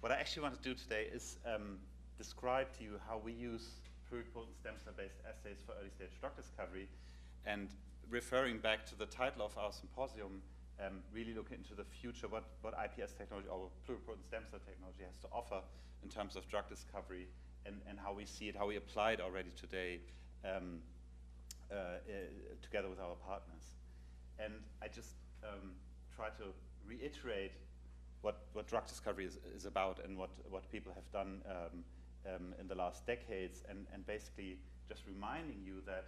What I actually want to do today is describe to you how we use pluripotent stem cell-based assays for early-stage drug discovery, and referring back to the title of our symposium, really look into the future, what iPS technology or pluripotent stem cell technology has to offer in terms of drug discovery, and how we see it, how we apply it already today together with our partners. And I just try to reiterate what drug discovery is about, and what people have done in the last decades, and basically just reminding you that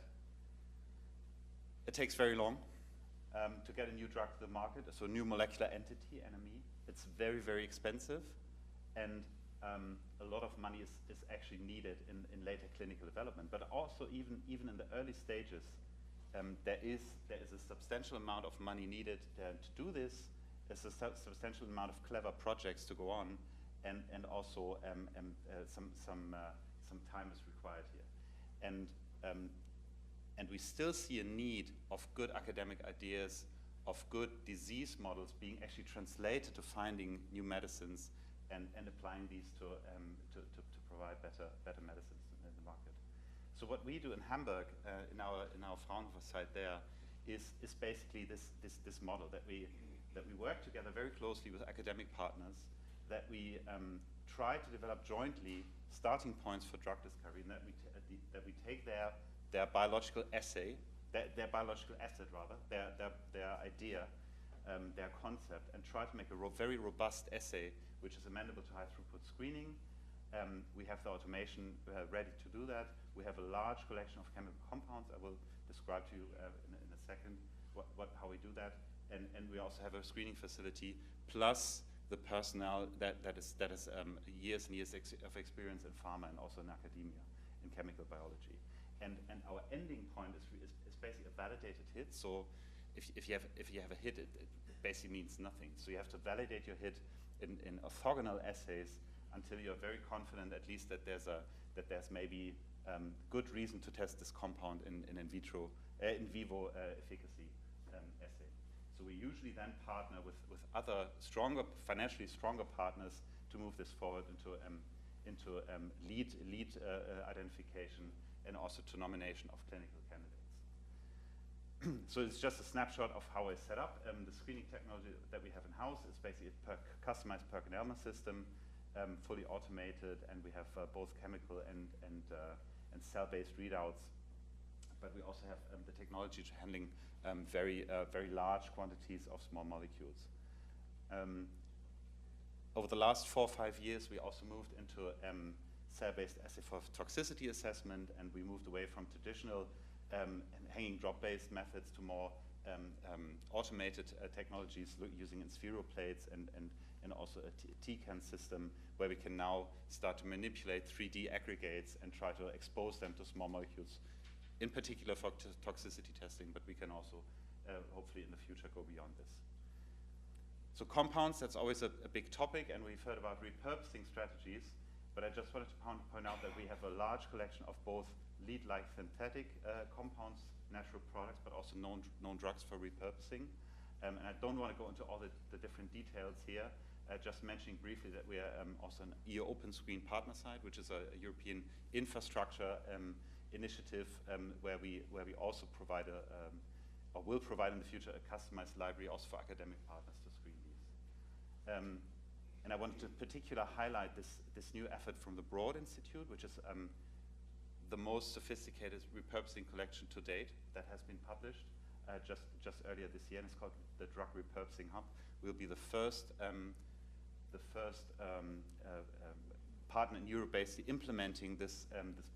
it takes very long to get a new drug to the market, so a new molecular entity, NME. It's very, very expensive, and a lot of money is actually needed in later clinical development. But also even in the early stages, there is a substantial amount of money needed to do this. There's a substantial amount of clever projects to go on, and also some time is required here. And we still see a need of good academic ideas, of good disease models being actually translated to finding new medicines and applying these to provide better medicines in the market. So what we do in Hamburg, in our Fraunhofer site there, is basically this model that we work together very closely with academic partners, that we try to develop jointly starting points for drug discovery, and that we take their biological assay, their biological asset rather, their idea, their concept, and try to make a very robust assay which is amenable to high throughput screening. We have the automation ready to do that. We have a large collection of chemical compounds. I will describe to you in a second how we do that. And we also have a screening facility, plus the personnel that is years and years of experience in pharma and also in academia in chemical biology. And our ending point is basically a validated hit. So if you have a hit, it basically means nothing. So you have to validate your hit in orthogonal assays until you're very confident, at least, that there's maybe good reason to test this compound in in vivo efficacy assay. So we usually then partner with other financially stronger partners to move this forward into lead identification, and also to nomination of clinical candidates. So it's just a snapshot of how it's set up. The screening technology that we have in-house is basically a customized PerkinElmer system, fully automated, and we have both chemical and cell-based readouts. But we also have the technology to handling very large quantities of small molecules. Over the last 4 or 5 years, we also moved into cell-based assay for toxicity assessment, and we moved away from traditional hanging drop-based methods to more automated technologies using in spheroplates plates and also a TCAN system, where we can now start to manipulate 3D aggregates and try to expose them to small molecules, in particular for toxicity testing, but we can also hopefully in the future go beyond this. So compounds, that's always a big topic, and we've heard about repurposing strategies, but I just wanted to point out that we have a large collection of both lead-like synthetic compounds, natural products, but also known drugs for repurposing. And I don't want to go into all the different details here, just mentioning briefly that we are also an EU OpenScreen partner site, which is a European infrastructure initiative where we also provide or will provide in the future a customized library also for academic partners to screen these. And I wanted to particularly highlight this new effort from the Broad Institute, which is the most sophisticated repurposing collection to date that has been published just earlier this year, and it's called the Drug Repurposing Hub. We'll be the first partner in Europe basically implementing this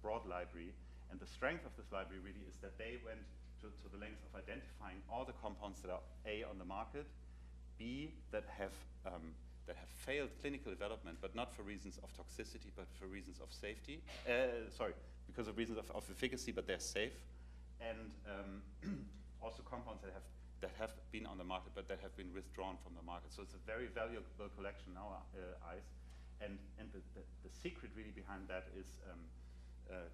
broad library. And the strength of this library really is that they went to the length of identifying all the compounds that are A, on the market, B, that have failed clinical development, but not for reasons of toxicity, but for reasons of safety. Because of reasons of efficacy, but they're safe, and also compounds that have been on the market, but that have been withdrawn from the market. So it's a very valuable collection in our eyes, and the secret really behind that is,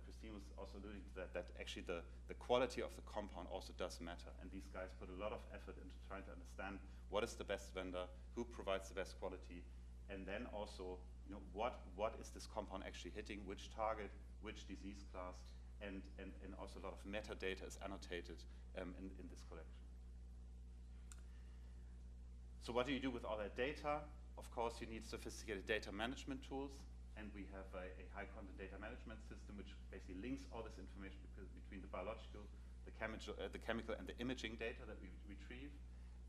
Christine was also alluding to that actually the quality of the compound also does matter, and these guys put a lot of effort into trying to understand what is the best vendor, who provides the best quality, and then also what is this compound actually hitting, which target, which disease class, and also a lot of metadata is annotated in this collection. So what do you do with all that data? Of course, you need sophisticated data management tools, and we have a high-content data management system which basically links all this information between the biological, the chemical, and the imaging data that we retrieve.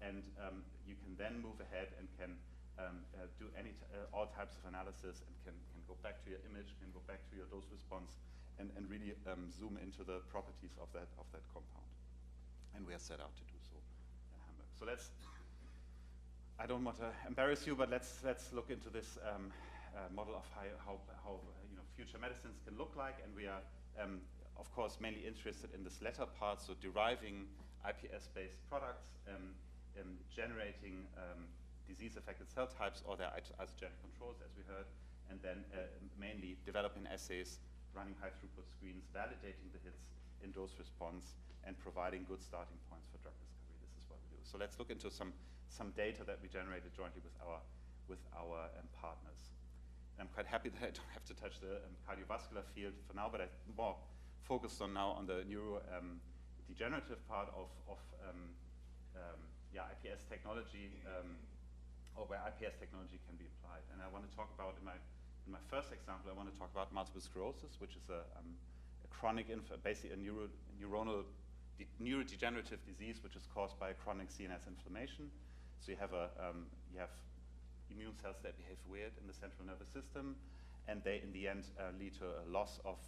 And you can then move ahead and can do all types of analysis, and can go back to your image, can go back to your dose response, and really zoom into the properties of that compound. And we are set out to do so in Hamburg. So I don't want to embarrass you, but let's look into this model of how future medicines can look like. And we are, of course, mainly interested in this latter part, so deriving iPS-based products, generating disease-affected cell types or their isogenic controls, as we heard, and then mainly developing assays, running high-throughput screens, validating the hits in dose response, and providing good starting points for drug discovery. This is what we do. So let's look into some data that we generated jointly with our partners. And I'm quite happy that I don't have to touch the cardiovascular field for now, but I'm more focused on the neurodegenerative part of iPS technology, or where iPS technology can be applied. And I want to talk about, in my first example, I want to talk about multiple sclerosis, which is a chronic, basically a neurodegenerative disease which is caused by a chronic CNS inflammation. So you have immune cells that behave weird in the central nervous system, and they, in the end, lead to a loss of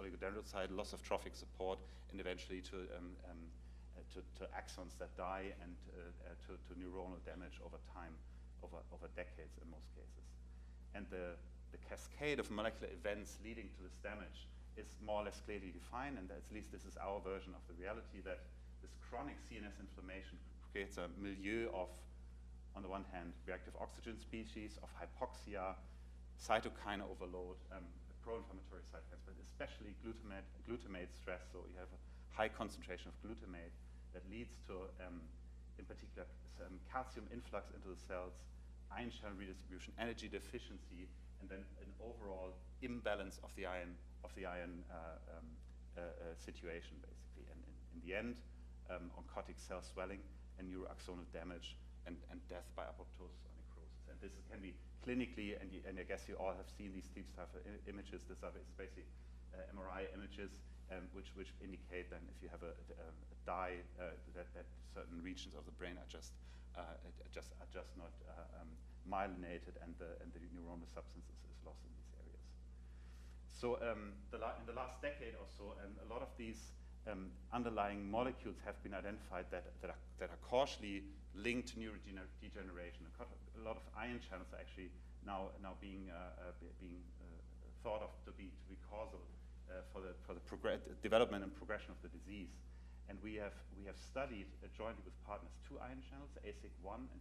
oligodendrocyte, loss of trophic support, and eventually to axons that die, and to neuronal damage over time, over decades in most cases. And the cascade of molecular events leading to this damage is more or less clearly defined, and at least this is our version of the reality, that this chronic CNS inflammation creates a milieu of, on the one hand, reactive oxygen species, of hypoxia, cytokine overload, pro-inflammatory cytokines, but especially glutamate stress. So you have a high concentration of glutamate that leads to, in particular, some calcium influx into the cells, ion channel redistribution, energy deficiency, and then an overall imbalance of the ion situation, basically. And in the end, oncotic cell swelling and neuroaxonal damage, and death by apoptosis or necrosis. And this can be clinically, and I guess you all have seen these deep stuff images. It's basically MRI images, which indicate then if you have a dye, that certain regions of the brain are just not myelinated, and the neuronal substance is lost in these areas. So in the last decade or so, a lot of these underlying molecules have been identified that are causally linked to neurodegeneration. A lot of ion channels are actually now being thought of to be causal for the development and progression of the disease. And we have studied jointly with partners 2 ion channels, ASIC1 and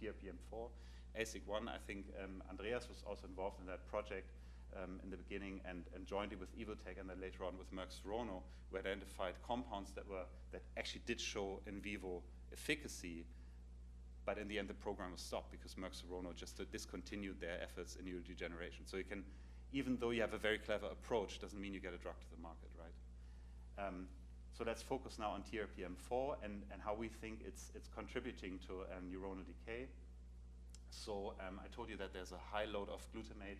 TRPM4. ASIC1, I think Andreas was also involved in that project in the beginning, and jointly with Evotec, and then later on with Merck's Serono, we identified compounds that actually did show in vivo efficacy, but in the end the program was stopped because Merck Serono just discontinued their efforts in neurodegeneration. So you can, even though you have a very clever approach, doesn't mean you get a drug to the market, right? So let's focus now on TRPM4 and how we think it's contributing to neuronal decay. So I told you that there's a high load of glutamate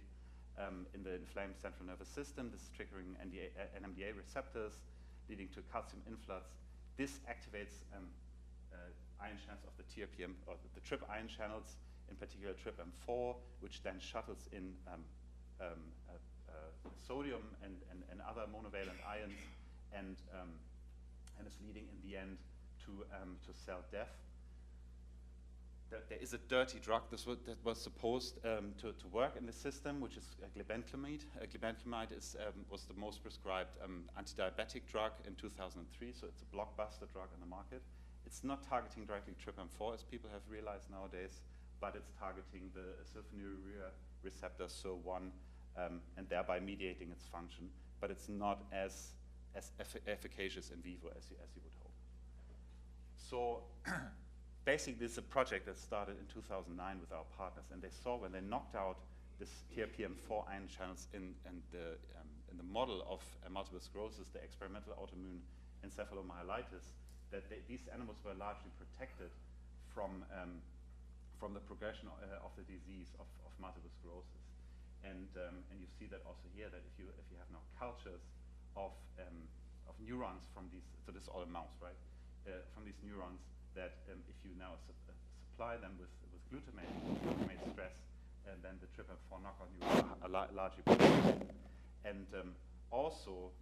in the inflamed central nervous system. This is triggering NMDA receptors, leading to calcium influx. This activates ion channels of the TRPM, or the TRP ion channels, in particular TRPM4, which then shuttles in sodium and other monovalent ions, and is leading in the end to cell death. There is a dirty drug that was supposed to work in the system, which is glibenclamide. Glibenclamide was the most prescribed anti-diabetic drug in 2003, so it's a blockbuster drug on the market. It's not targeting directly TRPM4, as people have realized nowadays, but it's targeting the sulfonylurea receptor, SIR1, and thereby mediating its function. But it's not as efficacious in vivo as you would hope. So basically, this is a project that started in 2009 with our partners, and they saw when they knocked out this TRPM4 ion channels in the model of multiple sclerosis, the experimental autoimmune encephalomyelitis, that these animals were largely protected from the progression of the disease of multiple sclerosis. And you see that also here, that if you have now cultures of neurons from these, so this is all a mouse, right? From these neurons, that if you now supply them with glutamate stress, and then the TRPM4 knockout neurons are largely protected. And also,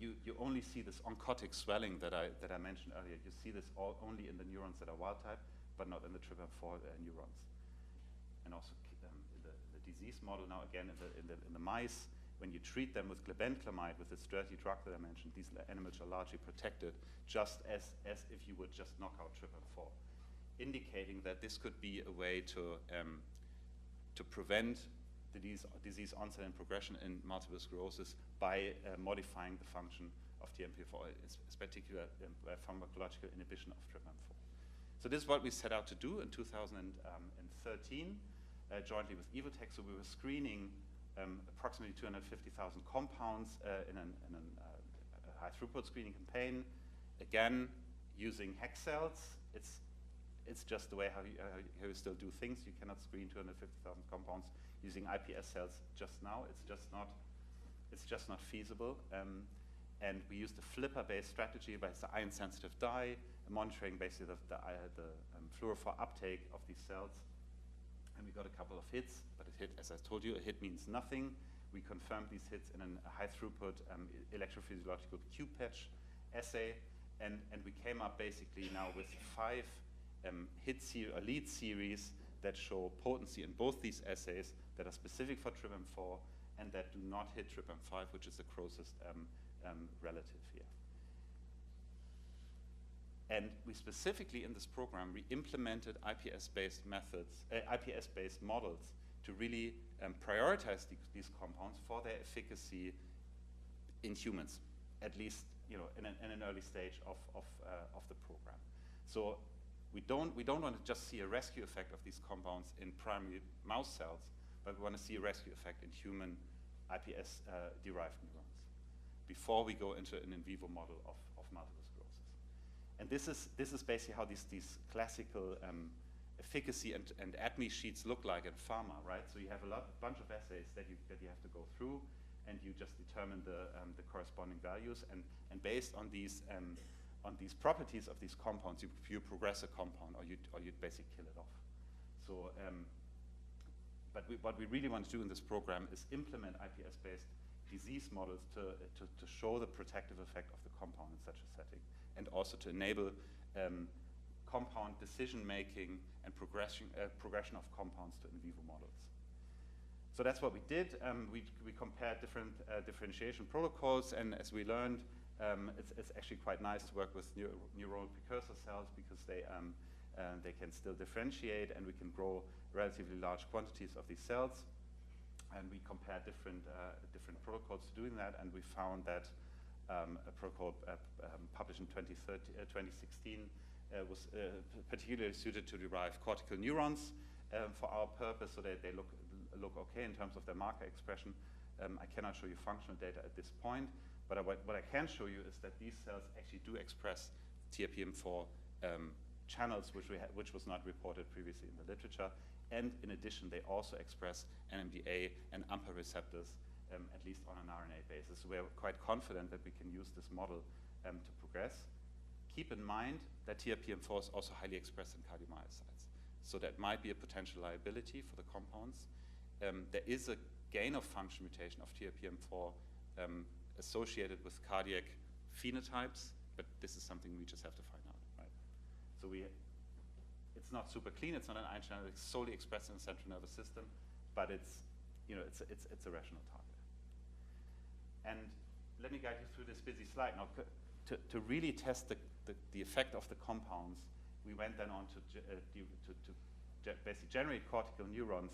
you only see this oncotic swelling that I mentioned earlier. You see this only in the neurons that are wild type, but not in the TRPM4 neurons. And also the disease model now, again, in the mice, when you treat them with glibenclamide, with this dirty drug that I mentioned, these animals are largely protected, just as if you would just knock out TRPM4, indicating that this could be a way to prevent the disease onset and progression in multiple sclerosis by modifying the function of TRPM4, in particular pharmacological inhibition of TRPM4. So this is what we set out to do in 2013, jointly with Evotec. So we were screening approximately 250,000 compounds in a high throughput screening campaign. Again, using hex cells. It's just the way how you still do things. You cannot screen 250,000 compounds using iPS cells just now. It's just not feasible. And we used a flipper-based strategy by the ion-sensitive dye, monitoring basically the fluorophore uptake of these cells. And we got a couple of hits, but a hit, as I told you, a hit means nothing. We confirmed these hits in a high-throughput electrophysiological Q-patch assay, and we came up basically now with 5 lead series that show potency in both these assays that are specific for TRPM4 and that do not hit TRPM5, which is the closest relative here. And we specifically in this program, we implemented iPS-based methods, iPS-based models to really prioritize these compounds for their efficacy in humans, at least in an early stage of the program. So we don't want to just see a rescue effect of these compounds in primary mouse cells, but we want to see a rescue effect in human iPS-derived neurons before we go into an in vivo model of multiple sclerosis. And this is basically how these classical efficacy and ADME sheets look like in pharma, right? So you have a bunch of assays that you have to go through, and you just determine the corresponding values, and based on these properties of these compounds, you progress a compound, or you basically kill it off. So, but what we really want to do in this program is implement iPS-based disease models to show the protective effect of the compound in such a setting, and also to enable compound decision-making and progression of compounds to in vivo models. So that's what we did. We compared different differentiation protocols, and as we learned, it's actually quite nice to work with neuronal precursor cells because they can still differentiate, and we can grow relatively large quantities of these cells. And we compared different protocols to doing that, and we found that a protocol published in 2016 was particularly suited to derive cortical neurons for our purpose, so they look okay in terms of their marker expression. I cannot show you functional data at this point, but what I can show you is that these cells actually do express TRPM4 channels, which was not reported previously in the literature. And in addition, they also express NMDA and AMPA receptors, at least on an RNA basis. So we're quite confident that we can use this model to progress. Keep in mind that TRPM4 is also highly expressed in cardiomyocytes. So that might be a potential liability for the compounds. There is a gain of function mutation of TRPM4 associated with cardiac phenotypes, but this is something we just have to find out, right? So it's not super clean. It's not an ion channel. It's solely expressed in the central nervous system, but it's a rational target. And let me guide you through this busy slide now. To really test the effect of the compounds, we went then on to basically generate cortical neurons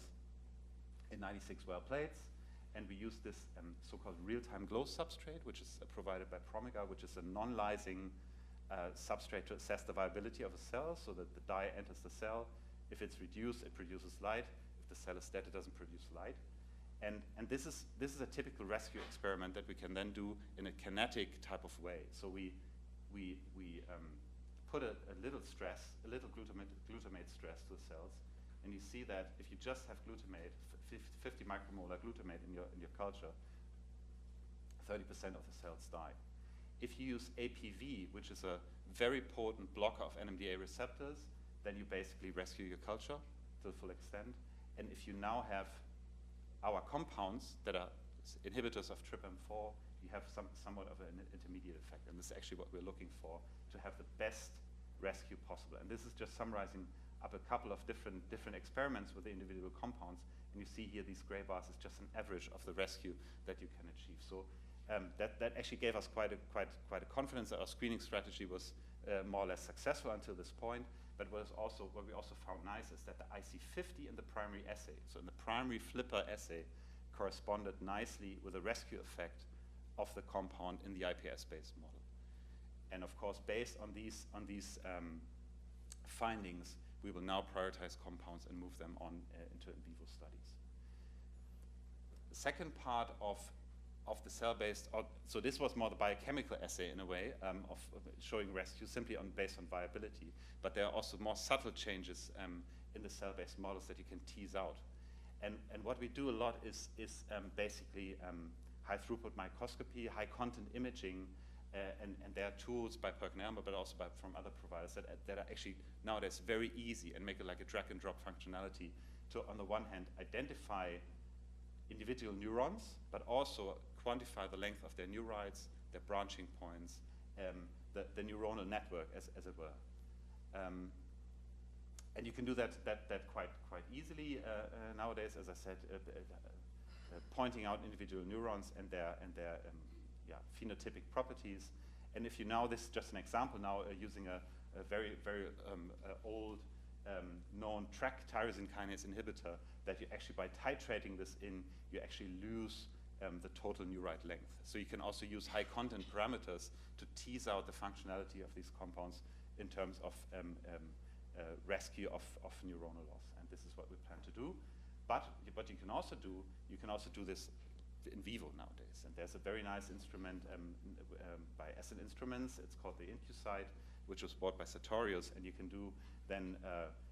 in 96 well plates, and we used this so-called real-time glow substrate, which is provided by Promega, which is a non-lysing substrate to assess the viability of a cell, so that the dye enters the cell. If it's reduced, it produces light. If the cell is dead, it doesn't produce light. And this is a typical rescue experiment that we can then do in a kinetic type of way. So we put a little stress, a little glutamate stress to the cells, and you see that if you just have glutamate, 50 micromolar glutamate in your culture, 30% of the cells die. If you use APV, which is a very potent blocker of NMDA receptors, then you basically rescue your culture to the full extent. And if you now have our compounds that are inhibitors of TRPM4, you have somewhat of an intermediate effect. And this is actually what we're looking for, to have the best rescue possible. And this is just summarizing up a couple of different experiments with the individual compounds. And you see here these gray bars is just an average of the rescue that you can achieve. So that actually gave us quite a confidence that our screening strategy was more or less successful until this point. But what we also found nice is that the IC50 in the primary assay, so in the primary flipper assay, corresponded nicely with the rescue effect of the compound in the IPS-based model. And of course, based on these findings, we will now prioritize compounds and move them on into in vivo studies. The second part of the cell-based, so this was more the biochemical assay in a way of showing rescue simply based on viability, but there are also more subtle changes in the cell-based models that you can tease out. And what we do a lot is basically high throughput microscopy, high content imaging, and there are tools by PerkinElmer, but also from other providers that are actually nowadays very easy and make it like a drag and drop functionality to, on the one hand, identify individual neurons, but also quantify the length of their neurites, their branching points, the neuronal network, as it were. And you can do that quite easily nowadays, as I said, pointing out individual neurons and their phenotypic properties. And if you now, this is just an example now using a very old known TRK tyrosine kinase inhibitor, that you actually, by titrating this in, you actually lose the total neurite length. So you can also use high content parameters to tease out the functionality of these compounds in terms of rescue of neuronal loss. And this is what we plan to do. But what you can also do this in vivo nowadays. And there's a very nice instrument by Essent Instruments. It's called the InQSight, which was bought by Sartorius, and you can do then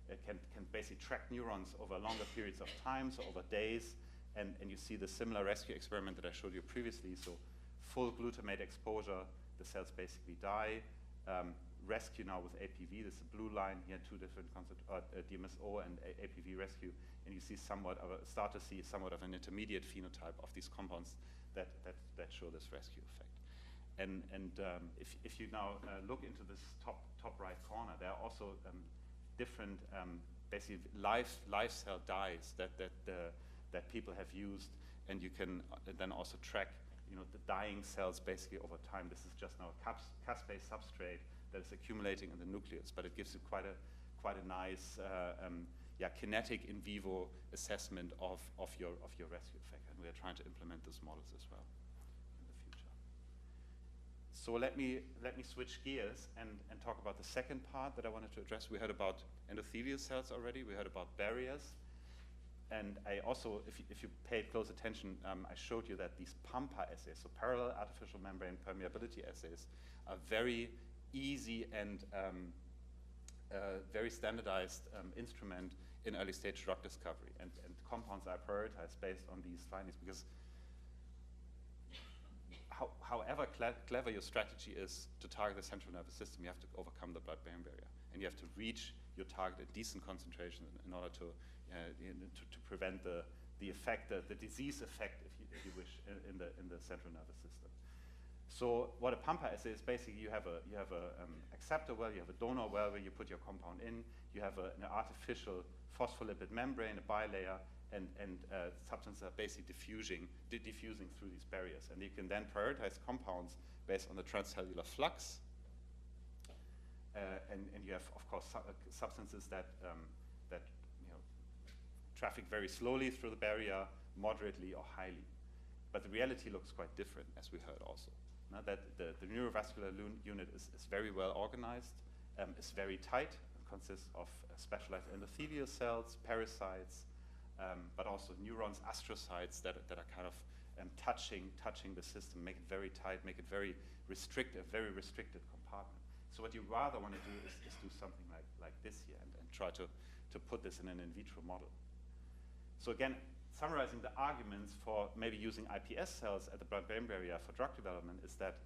it can basically track neurons over longer periods of time, so over days, and you see the similar rescue experiment that I showed you previously. So full glutamate exposure, the cells basically die. Rescue now with APV, this is the blue line here, two different concepts, DMSO and APV rescue, and you see start to see somewhat of an intermediate phenotype of these compounds that show this rescue effect. And if you now look into this top right corner, there are also different basically live cell dyes that people have used, and you can then also track the dying cells basically over time. This is just now a Cas-based substrate that is accumulating in the nucleus, but it gives you quite a nice kinetic in vivo assessment of your rescue effect, and we are trying to implement those models as well in the future. So let me switch gears and talk about the second part that I wanted to address. We heard about endothelial cells already. We heard about barriers. And I also, if you paid close attention, I showed you that these PAMPA assays, so parallel artificial membrane permeability assays, are very easy and very standardized instrument in early stage drug discovery. And compounds are prioritized based on these findings, because however clever your strategy is to target the central nervous system, you have to overcome the blood-brain barrier. And you have to reach your target at decent concentration in order to prevent the effect, the disease effect, if you wish, in the central nervous system. So what a PAMPA assay is, basically you have a acceptor well, you have a donor well where you put your compound in, you have an artificial phospholipid membrane, a bilayer, and substances are basically diffusing through these barriers. And you can then prioritize compounds based on the transcellular flux. And you have, of course, substances that traffic very slowly through the barrier, moderately or highly. But the reality looks quite different, as we heard also. Now that the neurovascular unit is very well organized, is very tight. It consists of specialized endothelial cells, parasites, but also neurons, astrocytes that are kind of touching the system, make it very tight, make it very restricted compartment. So what you rather want to do is do something like this here and try to put this in an in vitro model. So again, summarizing the arguments for maybe using iPS cells at the blood-brain barrier for drug development is that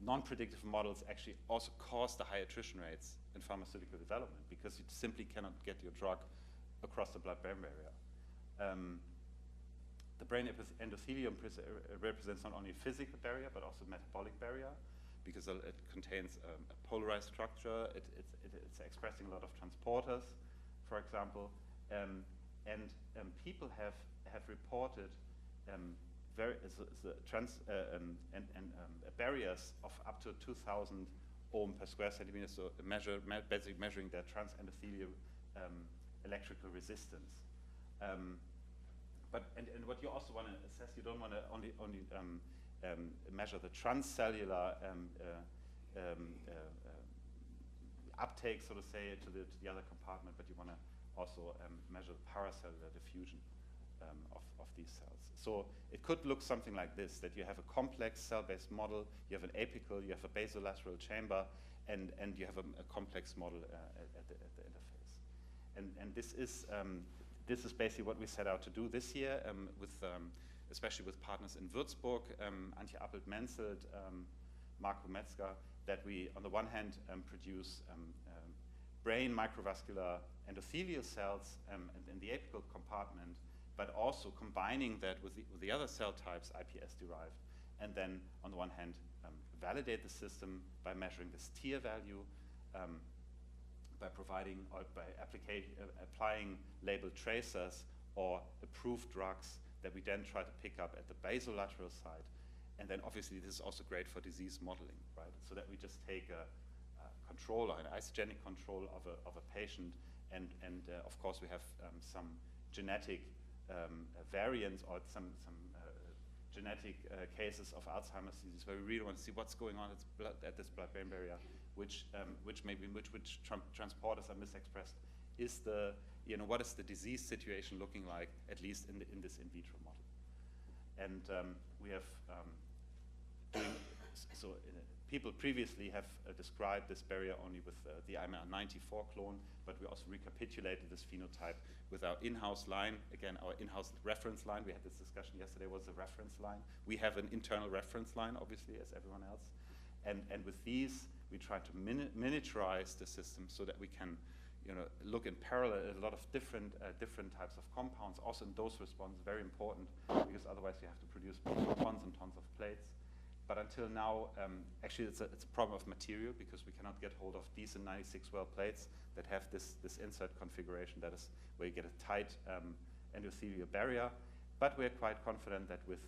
non-predictive models actually also cause the high attrition rates in pharmaceutical development because you simply cannot get your drug across the blood-brain barrier. The brain endothelium represents not only a physical barrier but also a metabolic barrier because it contains a polarized structure. It's expressing a lot of transporters, for example, and people have reported barriers of up to 2,000 ohm per square centimeter. So basically measuring their transendothelial electrical resistance. But what you also want to assess, you don't want to only measure the transcellular uptake, so to say, to the other compartment, but you want to also measure the paracellular diffusion of these cells. So it could look something like this, that you have a complex cell-based model, you have an apical, you have a basolateral chamber, and you have a complex model at the interface. And this is basically what we set out to do this year, especially with partners in Würzburg, Antje Appelt-Menzelt, Marco Metzger, that we, on the one hand, produce brain microvascular endothelial cells in the apical compartment, but also combining that with the other cell types, iPS-derived, and then, on the one hand, validate the system by measuring this TIR value, by providing or by applying labeled tracers or approved drugs that we then try to pick up at the basolateral side. And then obviously this is also great for disease modeling, right? So that we just take a control or an isogenic control of a patient, and of course we have some genetic variants or some genetic cases of Alzheimer's disease where we really want to see what's going on at this blood-brain barrier, which transporters are misexpressed. What is the disease situation looking like, at least in this in vitro model? And we have people previously have described this barrier only with the IME-94 clone, but we also recapitulated this phenotype with our in-house line. Again, our in-house reference line, we had this discussion yesterday, was the reference line. We have an internal reference line, obviously, as everyone else. And with these, we try to miniaturize the system so that we can look in parallel at a lot of different types of compounds. Also in dose response, very important, because otherwise you have to produce tons and tons of plates. But until now, actually it's a problem of material, because we cannot get hold of decent 96-well plates that have this insert configuration, that is where you get a tight endothelial barrier. But we're quite confident that with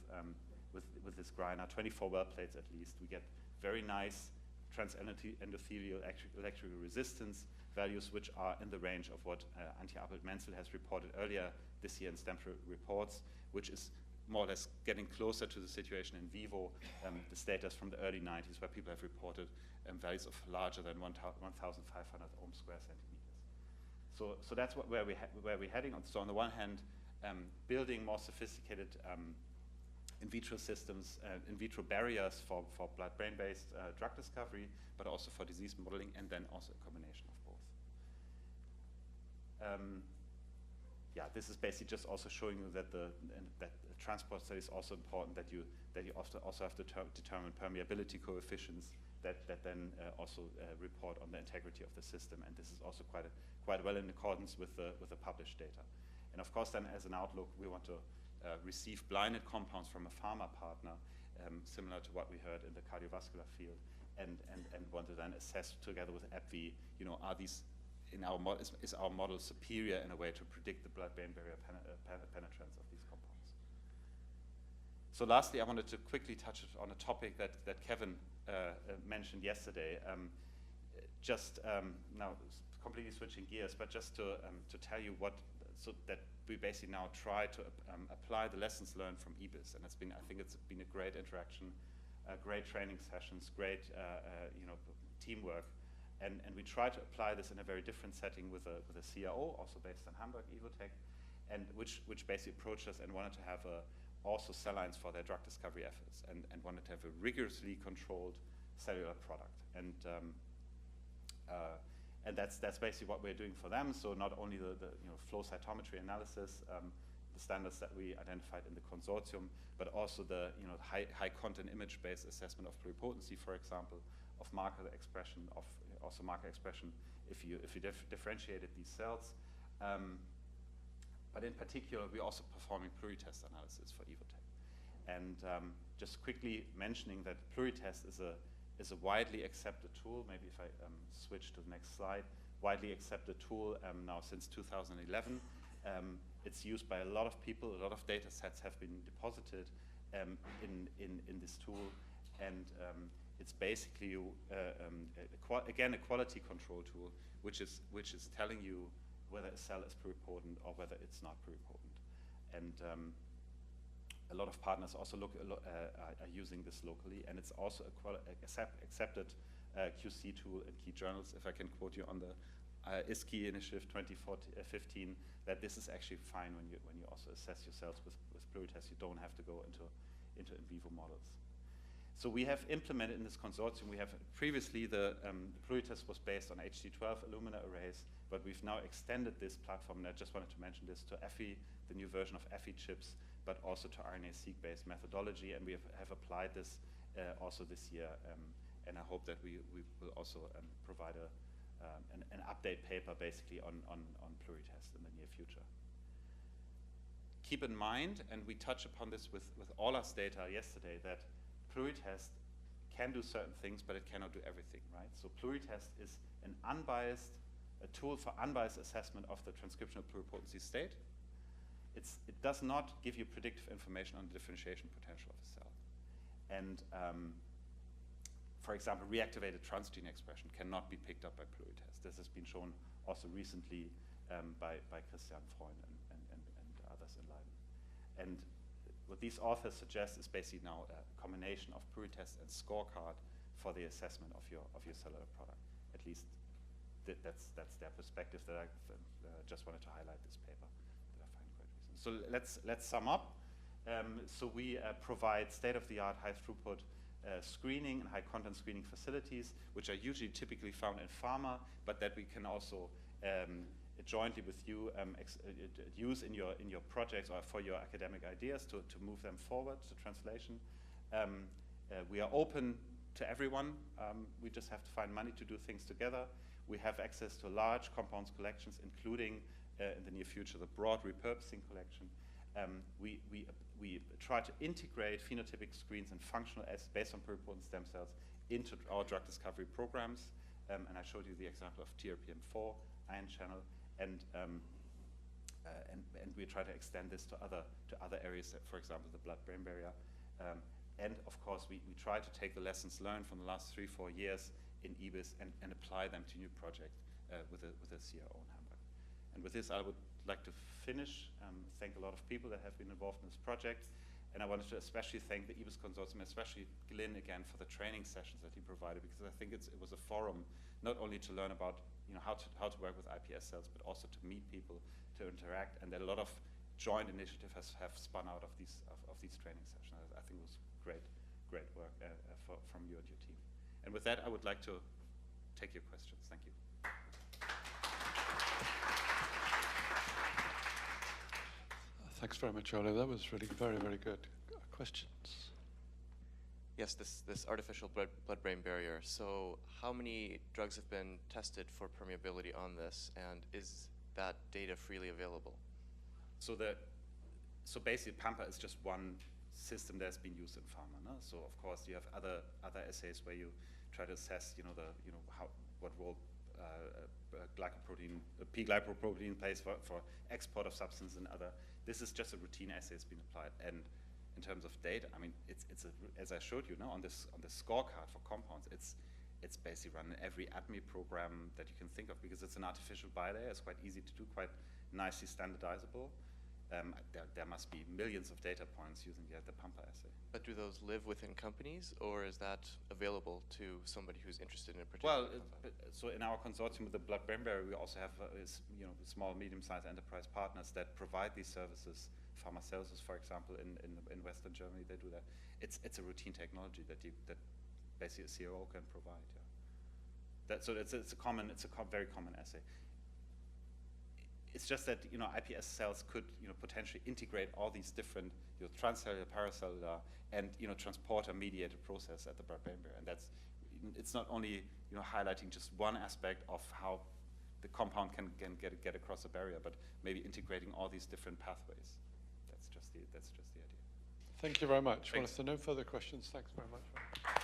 this grinder, 24 well plates at least, we get very nice transendothelial electrical resistance values, which are in the range of what Antje Appelt-Menzelt has reported earlier this year in Stanford reports, which is more or less getting closer to the situation in vivo, the status from the early 90s, where people have reported values of larger than 1,500 ohm square centimeters. So that's where we're heading. So on the one hand, building more sophisticated in vitro systems, in vitro barriers for blood-brain-based drug discovery, but also for disease modeling, and then also a combination of both. Yeah, this is basically just also showing you that the transport study is also important, that you also have to determine permeability coefficients that then also report on the integrity of the system, and this is also quite well in accordance with the published data. And of course, then as an outlook, we want to receive blinded compounds from a pharma partner, similar to what we heard in the cardiovascular field, and want to then assess together with AbbVie, are these in our model, is our model superior in a way to predict the blood-brain barrier penetrance of these compounds. So lastly, I wanted to quickly touch on a topic that Kevin mentioned yesterday. Now completely switching gears, but just to tell you so that we basically now try to apply the lessons learned from EBiSC, and I think it's been a great interaction, great training sessions, great teamwork, And we try to apply this in a very different setting with a CRO, also based in Hamburg, Evotech, and which basically approached us and wanted to have also cell lines for their drug discovery efforts, and wanted to have a rigorously controlled cellular product. And that's basically what we're doing for them. So not only the flow cytometry analysis, the standards that we identified in the consortium, but also the high content image-based assessment of pluripotency, for example, of marker expression, of also marker expression if you differentiated these cells. But in particular, we're also performing pluritest analysis for Evotech. And just quickly mentioning that pluritest is a widely accepted tool. Maybe if I switch to the next slide, widely accepted tool now since 2011. It's used by a lot of people. A lot of data sets have been deposited in this tool, and it's basically again a quality control tool, which is telling you whether a cell is pluripotent or whether it's not pluripotent. And a lot of partners also are using this locally, and it's also accepted QC tool in key journals. If I can quote you on the EBiSC initiative 2015, that this is actually fine when you also assess your cells with pluritest. You don't have to go into in vivo models. So we have implemented in this consortium. We have previously the pluritest was based on HD12 Illumina arrays, but we've now extended this platform, and I just wanted to mention this, to EFI, the new version of EFI chips, but also to RNA-seq-based methodology, and we have applied this also this year, and I hope that we will also provide an update paper basically on pluritest in the near future. Keep in mind, and we touched upon this with Ola's data yesterday, that pluritest can do certain things, but it cannot do everything, right? So pluritest is a tool for unbiased assessment of the transcriptional pluripotency state. It does not give you predictive information on the differentiation potential of a cell. And for example, reactivated transgene expression cannot be picked up by pluritest. This has been shown also recently by Christian Freund and others in Leiden. And what these authors suggest is basically now a combination of pluritest and scorecard for the assessment of your cellular product. At least that's their perspective that I just wanted to highlight this paper that I find quite recent. So let's sum up. So we provide state-of-the-art high-throughput screening and high-content screening facilities, which are usually typically found in pharma, but that we can also jointly with you use in your projects or for your academic ideas to move them forward to translation. We are open to everyone. We just have to find money to do things together. We have access to large compounds collections, including in the near future the broad repurposing collection. We try to integrate phenotypic screens and functional assays based on pluripotent stem cells into our drug discovery programs. And I showed you the example of TRPM4 ion channel, and we try to extend this to other areas, for example, the blood-brain barrier. And of course, we try to take the lessons learned from the last 3-4 years in EBiSC and apply them to new projects with a CRO in Hamburg. And with this, I would like to finish. Thank a lot of people that have been involved in this project. And I wanted to especially thank the EBiSC consortium, especially Glyn again, for the training sessions that he provided, because I think it was a forum not only to learn about how to work with iPS cells, but also to meet people, to interact, and that a lot of joint initiatives have spun out of these training sessions. I think it was great work from you and your team. And with that, I would like to take your questions. Thank you. Thanks very much, Ole. That was really very, very good. Questions? Yes, this artificial blood-brain barrier. So how many drugs have been tested for permeability on this, and is that data freely available? So basically, Pampa is just one system that's been used in pharma. No? So of course, you have other assays where you try to assess, what role P-glycoprotein plays for export of substance and other. This is just a routine assay that's been applied. And in terms of data, I mean, it's as I showed you now on this scorecard for compounds, it's basically run in every ADME program that you can think of, because it's an artificial bilayer. It's quite easy to do, quite nicely standardizable. there must be millions of data points using the Pampa assay. But do those live within companies, or is that available to somebody who's interested in a particular compound? So in our consortium with the blood-brain barrier, we also have small, medium-sized enterprise partners that provide ththese services. Pharmaceuticals, for example, in Western Germany, they do that. It's a routine technology that basically a CRO can provide. Yeah. So it's a very common assay. It's just that iPS cells could potentially integrate all these different transcellular, paracellular, and transporter-mediated process at the blood-brain barrier, and it's not only highlighting just one aspect of how the compound can get across the barrier, but maybe integrating all these different pathways. That's just the idea. Thank you very much. Well, Thanks. if there are no further questions, thanks very much.